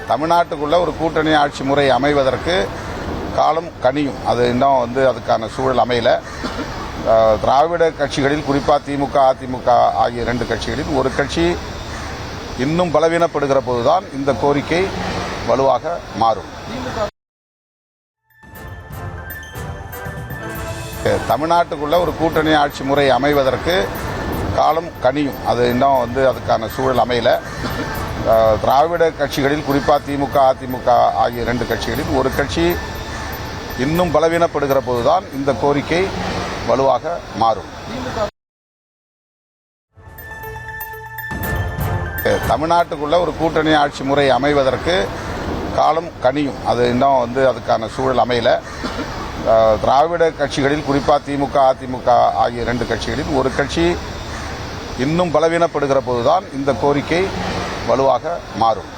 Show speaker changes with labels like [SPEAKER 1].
[SPEAKER 1] தமிழ்நாட்டுக்குள்ள ஒரு கூட்டணி ஆட்சி முறை அமைவதற்கு காலம் கனியும். அது இன்னும் அதுக்கான சூழல் அமையல. திராவிட கட்சிகளில் குறிப்பாக திமுக, அதிமுக ஆகிய 2 கட்சிகளில் ஒரு கட்சி இன்னும் பலவீனப்படுகிற போதுதான் இந்த கோரிக்கை வலுவாக மாறும். தமிழ்நாட்டுக்குள்ள ஒரு கூட்டணி ஆட்சி முறை அமைவதற்கு காலம் கனியும். அது இன்னும் அதுக்கான சூழல் அமையல. திராவிட கட்சிகளில் குறிப்பாக திமுக, அதிமுக ஆகிய 2 கட்சிகளில் ஒரு கட்சி இன்னும் பலவீனப்படுகிற போதுதான் இந்த கோரிக்கை வலுவாக மாறும். தமிழ்நாட்டுக்குள்ள ஒரு கூட்டணி ஆட்சி முறை அமைவதற்கு காலம் கனியும். அது இன்னும் அதுக்கான சூழல் அமையல. திராவிட கட்சிகளில் குறிப்பாக திமுக, அதிமுக ஆகிய 2 கட்சிகளில் ஒரு கட்சி இன்னும் பலவீனப்படுகிற போதுதான் இந்த கோரிக்கை வலுவாக மாறும்.